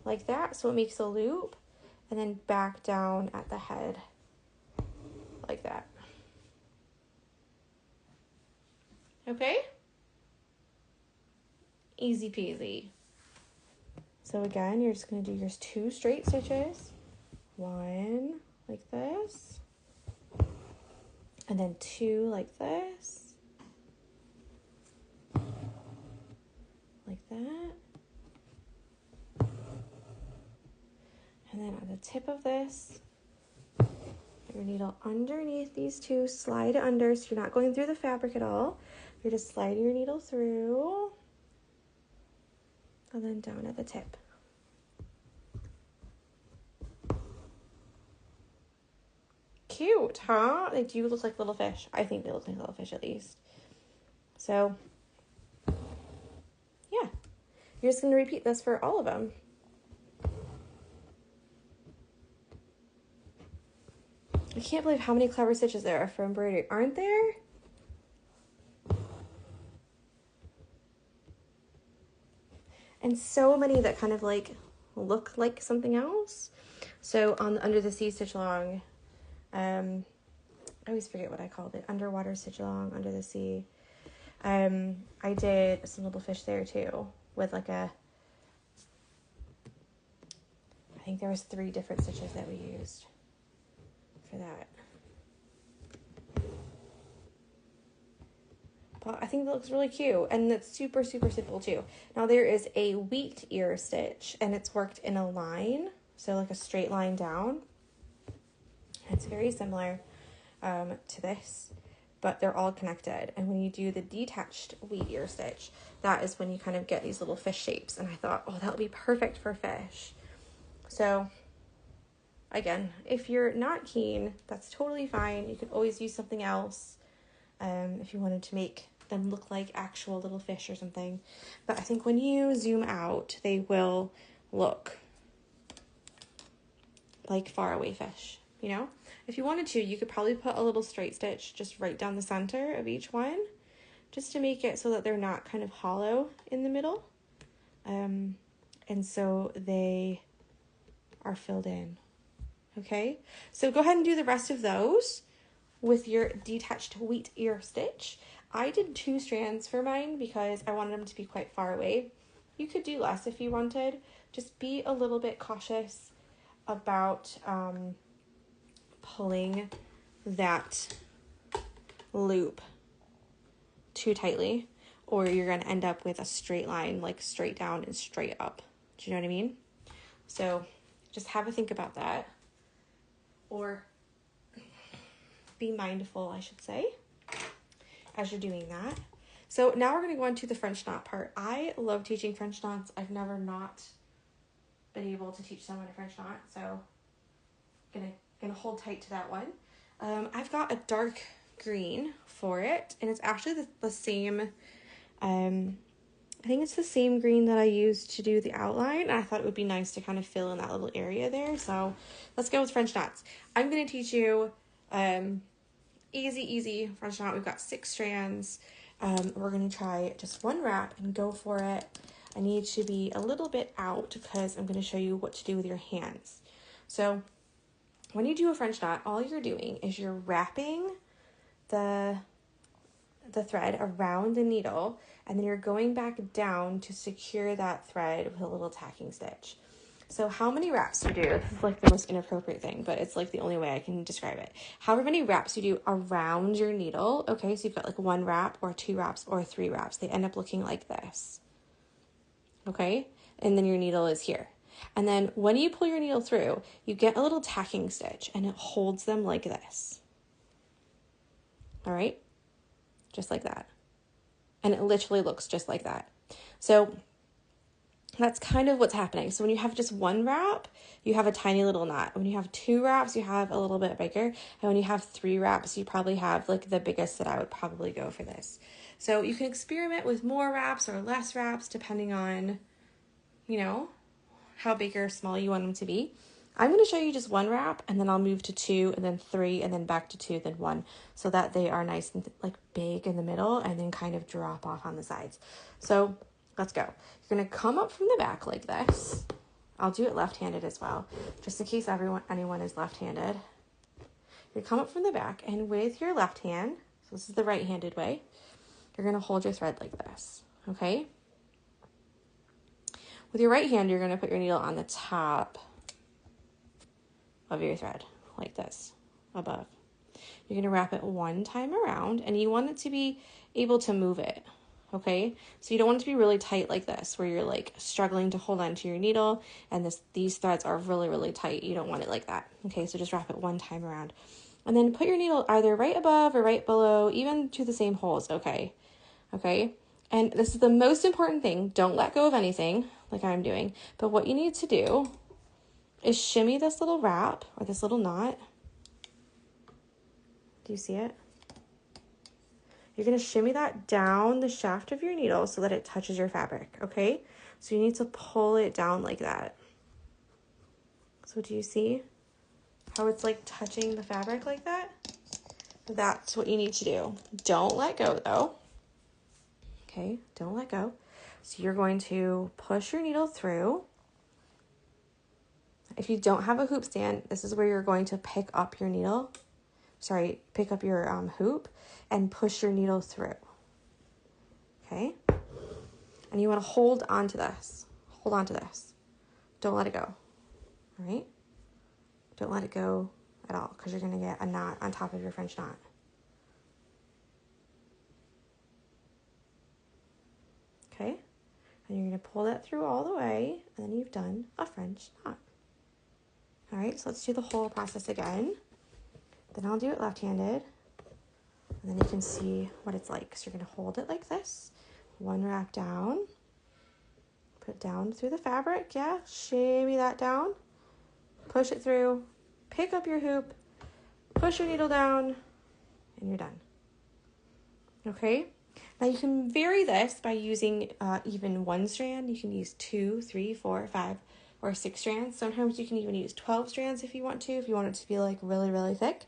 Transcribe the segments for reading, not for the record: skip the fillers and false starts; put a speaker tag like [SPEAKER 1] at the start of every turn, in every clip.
[SPEAKER 1] like that, so it makes a loop, and then back down at the head like that. Okay? Easy peasy. So again, you're just going to do your 2 straight stitches. 1 like this. And then 2 like this. Like that. And then at the tip of this, your needle underneath these 2, slide under, so you're not going through the fabric at all. You're just sliding your needle through, and then down at the tip. Cute, huh? They do look like little fish. I think they look like little fish at least. So, yeah. You're just going to repeat this for all of them. I can't believe how many clever stitches there are for embroidery, aren't there? And so many that kind of like look like something else. So on the Under the Sea Stitchalong, I always forget what I called it. Underwater Stitchalong, Under the Sea. I did some little fish there too with like I think there was 3 different stitches that we used for that. But I think that looks really cute, and it's super, super simple too. Now there is a wheat ear stitch, and it's worked in a line, so like a straight line down. It's very similar to this, but they're all connected. And when you do the detached wheat ear stitch, that is when you kind of get these little fish shapes. And I thought, oh, that would be perfect for fish. So again, if you're not keen, that's totally fine. You could always use something else if you wanted to make them look like actual little fish or something. But I think when you zoom out, they will look like faraway fish, you know? If you wanted to, you could probably put a little straight stitch just right down the center of each one, just to make it so that they're not kind of hollow in the middle. And so they are filled in. Okay, so go ahead and do the rest of those with your detached wheat ear stitch. I did 2 strands for mine because I wanted them to be quite far away. You could do less if you wanted. Just be a little bit cautious about pulling that loop too tightly, or you're going to end up with a straight line, like straight down and straight up. Do you know what I mean? So just have a think about that, or be mindful, I should say, as you're doing that. So now we're going to go into the French knot part. I love teaching French knots. I've never not been able to teach someone a French knot, so gonna hold tight to that one. I've got a dark green for it, and it's actually the same, I think it's the same green that I used to do the outline, and I thought it would be nice to kind of fill in that little area there. So let's go with French knots. I'm going to teach you easy French knot. We've got 6 strands. We're going to try just 1 wrap and go for it. I need to be a little bit out because I'm going to show you what to do with your hands. So when you do a French knot, all you're doing is you're wrapping the thread around the needle, and then you're going back down to secure that thread with a little tacking stitch. So how many wraps you do, this is like the most inappropriate thing, but it's like the only way I can describe it. However many wraps you do around your needle, okay, so you've got like 1 wrap or 2 wraps or 3 wraps, they end up looking like this, okay? And then your needle is here. And then when you pull your needle through, you get a little tacking stitch, and it holds them like this. All right? Just like that. And it literally looks just like that. So that's kind of what's happening. So when you have just 1 wrap, you have a tiny little knot. When you have 2 wraps, you have a little bit bigger. And when you have 3 wraps, you probably have like the biggest that I would probably go for this. So you can experiment with more wraps or less wraps depending on, you know, how big or small you want them to be. I'm going to show you just 1 wrap, and then I'll move to 2 and then 3 and then back to 2, then 1, so that they are nice and like big in the middle and then kind of drop off on the sides. So let's go. You're going to come up from the back like this. I'll do it left-handed as well, just in case anyone is left-handed. You come up from the back, and with your left hand, so this is the right-handed way, you're going to hold your thread like this, okay? With your right hand, you're going to put your needle on the top of your thread, like this, above. You're going to wrap it one time around, and you want it to be able to move it, okay? So you don't want it to be really tight like this, where you're like struggling to hold on to your needle, and these threads are really, really tight. You don't want it like that, okay? So just wrap it one time around. And then put your needle either right above or right below, even to the same holes, okay? Okay? And this is the most important thing. Don't let go of anything like I'm doing. But what you need to do is shimmy this little wrap or this little knot. Do you see it? You're going to shimmy that down the shaft of your needle so that it touches your fabric, okay? So you need to pull it down like that. So do you see how it's like touching the fabric like that? That's what you need to do. Don't let go though. Okay, don't let go. So you're going to push your needle through. If you don't have a hoop stand, this is where you're going to pick up your needle. Sorry, pick up your hoop and push your needle through. Okay? And you want to hold on to this. Hold on to this. Don't let it go. All right? Don't let it go at all because you're going to get a knot on top of your French knot. Okay? And you're going to pull that through all the way, and then you've done a French knot. All right, so let's do the whole process again. Then I'll do it left-handed, and then you can see what it's like. So you're going to hold it like this, one wrap down, put down through the fabric, yeah, shimmy that down, push it through, pick up your hoop, push your needle down, and you're done. Okay? Now you can vary this by using even one strand. You can use 2, 3, 4, 5, or 6 strands. Sometimes you can even use 12 strands if you want to it to be like really, really thick.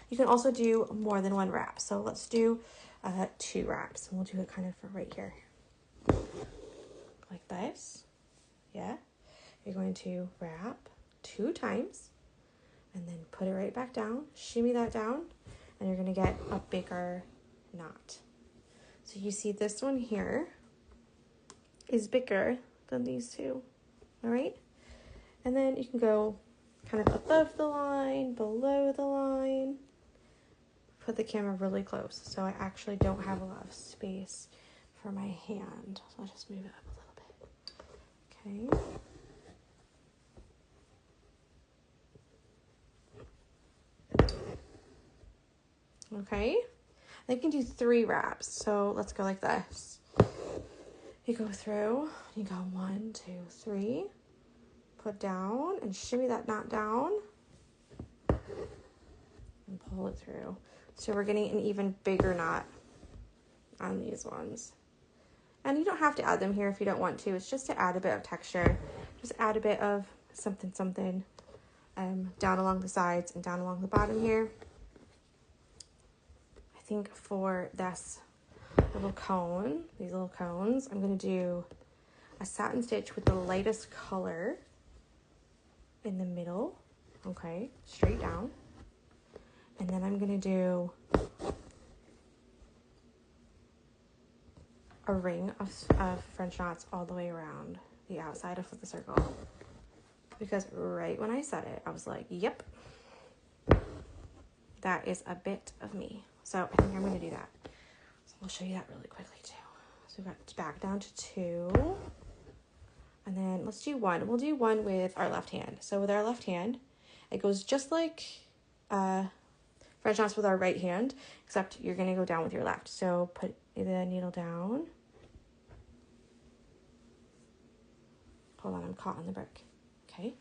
[SPEAKER 1] You can also do more than one wrap. So let's do 2 wraps. And we'll do it kind of for right here. Like this. Yeah. You're going to wrap 2 times and then put it right back down. Shimmy that down. And you're going to get a bigger knot. So you see this one here is bigger than these 2, all right? And then you can go kind of above the line, below the line. Put the camera really close so I actually don't have a lot of space for my hand. So I'll just move it up a little bit. Okay. Okay. Then you can do 3 wraps. So let's go like this. You go through, you go 1, 2, 3, put down and shimmy that knot down and pull it through. So we're getting an even bigger knot on these ones. And you don't have to add them here if you don't want to. It's just to add a bit of texture. Just add a bit of something down along the sides and down along the bottom here. I think for this little cone, these little cones, I'm going to do a satin stitch with the lightest color in the middle, okay, straight down. And then I'm going to do a ring of French knots all the way around the outside of the circle. Because right when I said it, I was like, yep, that is a bit of me. So I think I'm going to do that. So I'll show you that really quickly too. So we've got back down to 2. And then let's do 1. We'll do 1 with our left hand. So with our left hand, it goes just like French knots with our right hand, except you're going to go down with your left. So put the needle down. Hold on, I'm caught on the brick. Okay.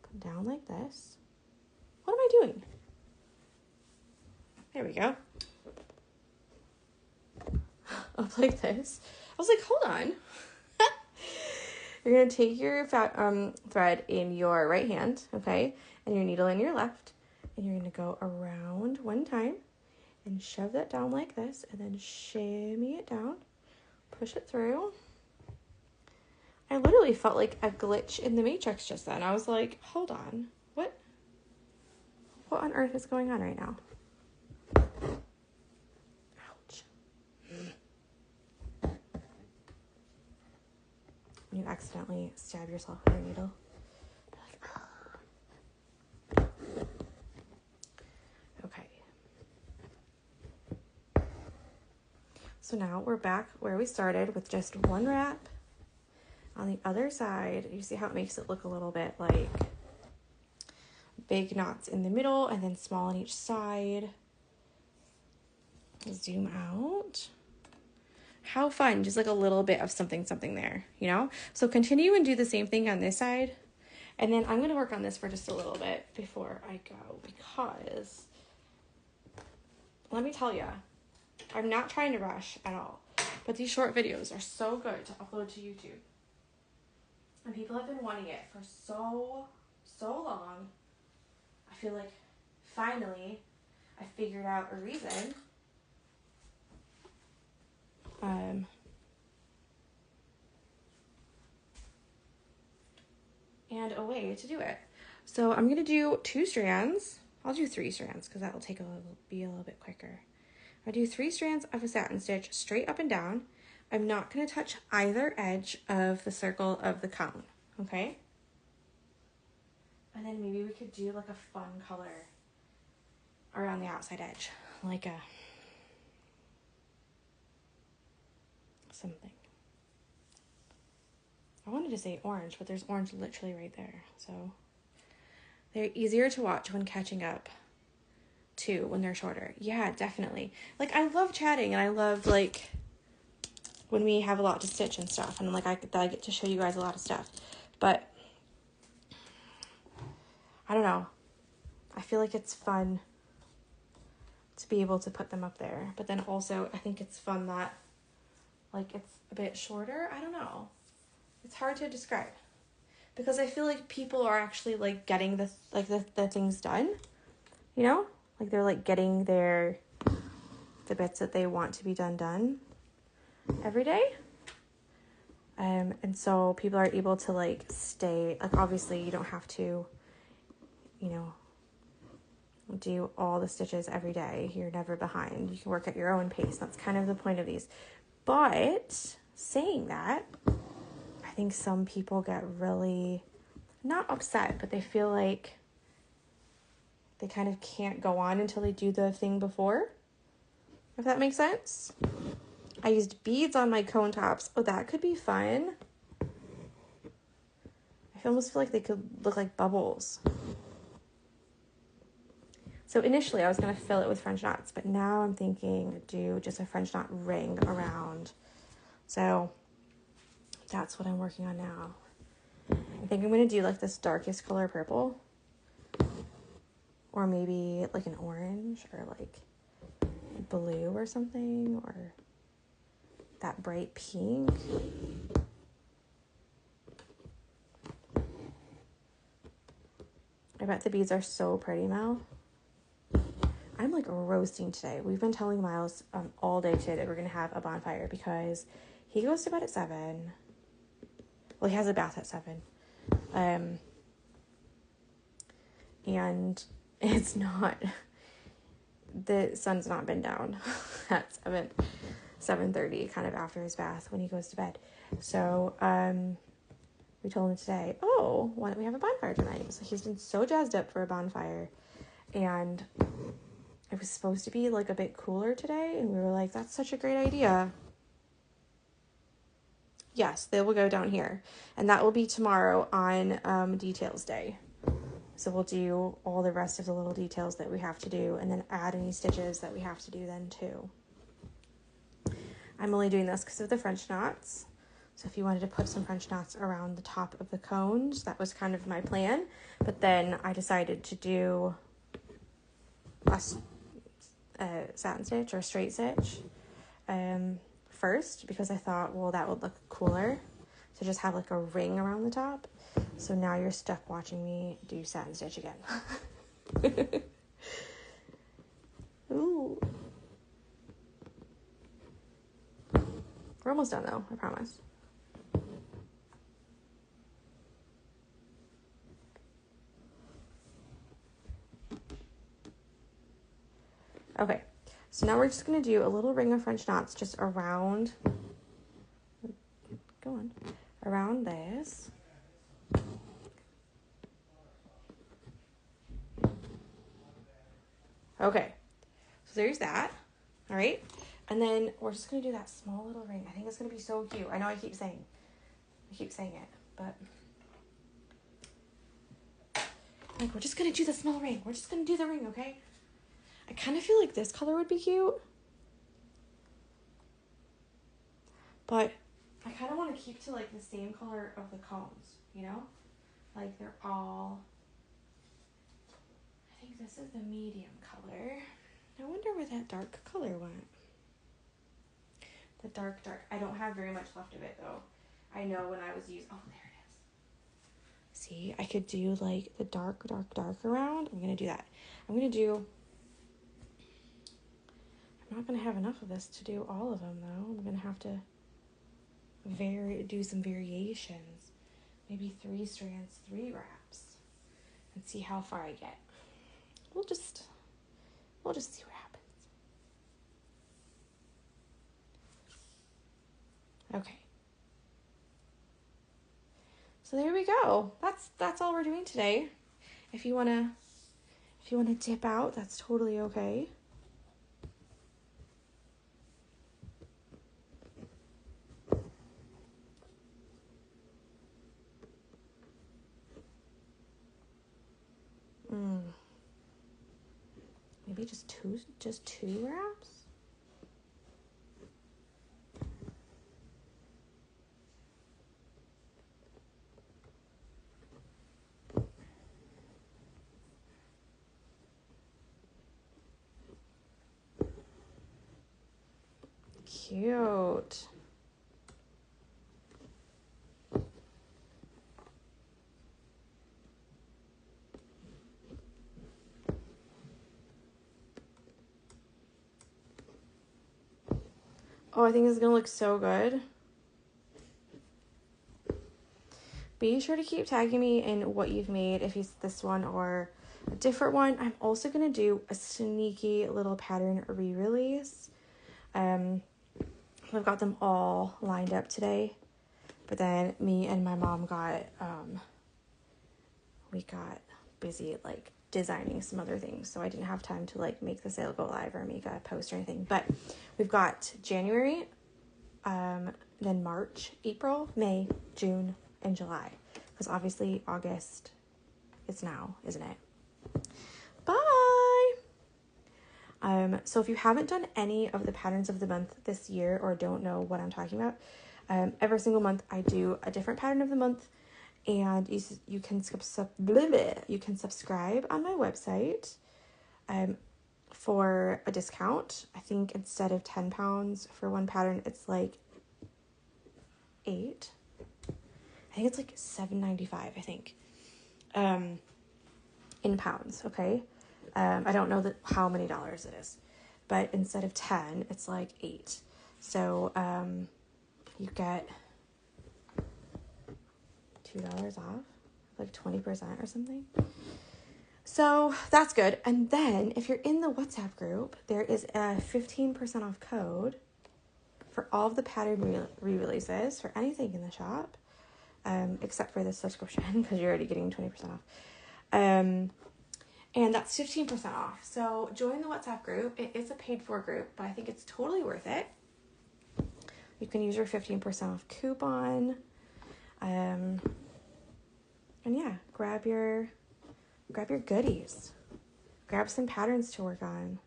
[SPEAKER 1] Put down like this. What am I doing? There we go. Up like this. I was like, hold on. You're going to take your thread in your right hand, okay, and your needle in your left, and you're going to go around 1 time and shove that down like this, and then shimmy it down, push it through, I literally felt like a glitch in the Matrix just then. I was like, hold on, what on earth is going on right now? Ouch. When you accidentally stab yourself with a needle. Okay. So now we're back where we started with just one wrap. On the other side, you see how it makes it look a little bit like big knots in the middle and then small on each side. Zoom out. How fun, just like a little bit of something there, you know? So continue and do the same thing on this side. And then I'm going to work on this for just a little bit before I go, because let me tell you, I'm not trying to rush at all, but these short videos are so good to upload to YouTube. And people have been wanting it for so long. I feel like finally I figured out a reason. And a way to do it. So I'm going to do 2 strands. I'll do 3 strands because that will be a little bit quicker. I'll do 3 strands of a satin stitch straight up and down. I'm not going to touch either edge of the circle of the cone, okay? And then maybe we could do like a fun color around the outside edge, like something. I wanted to say orange, but there's orange literally right there. So they're easier to watch when catching up too, when they're shorter. Yeah, definitely. Like, I love chatting, and I love like when we have a lot to stitch and stuff, and like I get to show you guys a lot of stuff. But I don't know. I feel like it's fun to be able to put them up there. But then also I think it's fun that like it's a bit shorter. I don't know. It's hard to describe. Because I feel like people are actually like getting the things done. You know? Like they're like getting the bits that they want to be done every day. And so people are able to like stay, like obviously you don't have to, you know, do all the stitches every day. You're never behind. You can work at your own pace. That's kind of the point of these. But saying that, I think some people get really, not upset, but they feel like they kind of can't go on until they do the thing before. If that makes sense. I used beads on my cone tops. Oh, that could be fun. I almost feel like they could look like bubbles. So initially I was going to fill it with French knots, but now I'm thinking do just a French knot ring around. So that's what I'm working on now. I think I'm going to do like this darkest color purple, or maybe like an orange, or like blue or something, or that bright pink. I bet the beads are so pretty, Mel. I'm like roasting today. We've been telling Miles all day today that we're going to have a bonfire because he goes to bed at 7. Well, he has a bath at 7. And it's not, the sun's not been down at 7:30, kind of after his bath when he goes to bed. So, we told him today, oh, why don't we have a bonfire tonight? So he's been so jazzed up for a bonfire. And it was supposed to be like a bit cooler today, and we were like, that's such a great idea. Yes, they will go down here, and that will be tomorrow on details day. So we'll do all the rest of the little details that we have to do, and then add any stitches that we have to do then too. I'm only doing this because of the French knots. So if you wanted to put some French knots around the top of the cones, that was kind of my plan. But then I decided to do a satin stitch or straight stitch first, because I thought, well, that would look cooler to just have like a ring around the top. So now you're stuck watching me do satin stitch again. Ooh. We're almost done though, I promise. Okay, so now we're just going to do a little ring of French knots just around, go on, around this. Okay, so there's that. All right, and then we're just going to do that small little ring. I think it's going to be so cute. I know I keep saying it, but like, we're just going to do the small ring. We're just going to do the ring, okay? I kind of feel like this color would be cute, but I kind of want to keep to like the same color of the cones, you know? Like they're all, I think this is the medium color. I wonder where that dark color went. The dark. I don't have very much left of it though. I know when I was using, oh, there it is. See, I could do like the dark around. I'm going to do that. I'm not going to have enough of this to do all of them though. I'm going to have to do some variations. Maybe 3 strands, 3 wraps. And see how far I get. We'll just see what happens. Okay. So there we go. That's all we're doing today. If you wanna dip out, that's totally okay. Maybe just two wraps? Cute. Oh, I think it's gonna look so good. Be sure to keep tagging me in what you've made, if it's this one or a different one. I'm also gonna do a sneaky little pattern re-release. I've got them all lined up today, but then me and my mom we got busy like designing some other things, so I didn't have time to like make the sale go live or make a post or anything. But we've got January, then March, April, May, June, and July, because obviously August is now, isn't it? Bye. So if you haven't done any of the patterns of the month this year or don't know what I'm talking about, every single month I do a different pattern of the month, and you can subscribe on my website for a discount. I think instead of £10 for one pattern, it's like 8. I think it's like $7.95, I think, in pounds, okay? I don't know how many dollars it is, but instead of 10, it's like 8. So you get $2 off, like 20% or something. So that's good. And then if you're in the WhatsApp group, there is a 15% off code for all of the pattern re-releases for anything in the shop, except for the subscription, because you're already getting 20% off. And that's 15% off. So join the WhatsApp group. It is a paid for group, but I think it's totally worth it. You can use your 15% off coupon. And yeah, grab your goodies. Grab some patterns to work on.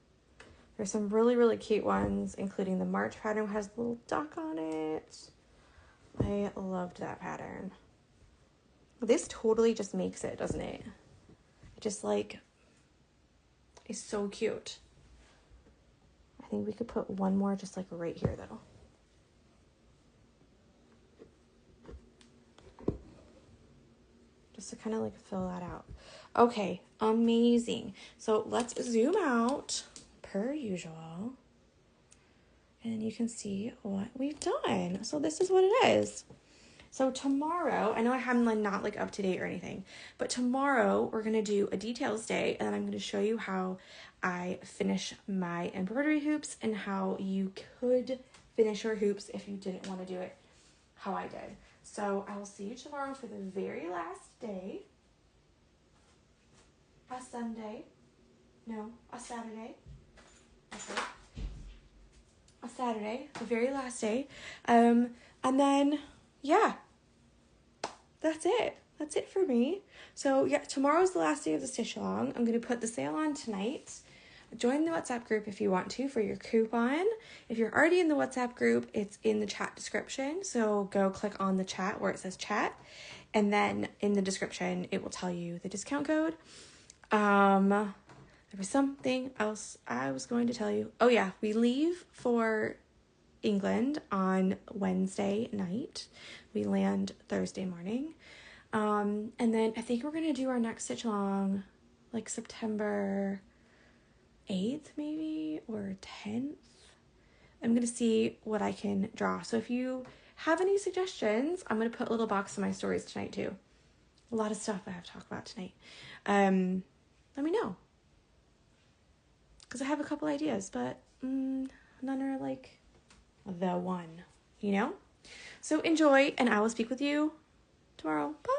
[SPEAKER 1] There's some really, really cute ones, including the March pattern has a little duck on it. I loved that pattern. This totally just makes it, doesn't it? It just like is so cute. I think we could put one more just like right here though. Just to kind of like fill that out. Okay, amazing. So let's zoom out per usual. And you can see what we've done. So this is what it is. So tomorrow, I know I'm not like up to date or anything, but tomorrow we're going to do a details day, and then I'm going to show you how I finish my embroidery hoops and how you could finish your hoops if you didn't want to do it how I did. So I will see you tomorrow for the very last day. A Sunday. No, a Saturday. Okay. A Saturday, the very last day. And then, yeah, that's it. That's it for me. So, yeah, tomorrow's the last day of the Stitchalong. I'm going to put the sale on tonight. Join the WhatsApp group if you want to for your coupon. If you're already in the WhatsApp group, it's in the chat description. So go click on the chat where it says chat. And then in the description, it will tell you the discount code. There was something else I was going to tell you. Oh yeah, we leave for England on Wednesday night. We land Thursday morning. And then I think we're going to do our next stitch along like September 8th maybe, or 10th. I'm going to see what I can draw. So if you have any suggestions, I'm going to put a little box in my stories tonight too. A lot of stuff I have to talk about tonight. Let me know. Because I have a couple ideas, but none are like the one, you know? So enjoy, and I will speak with you tomorrow. Bye!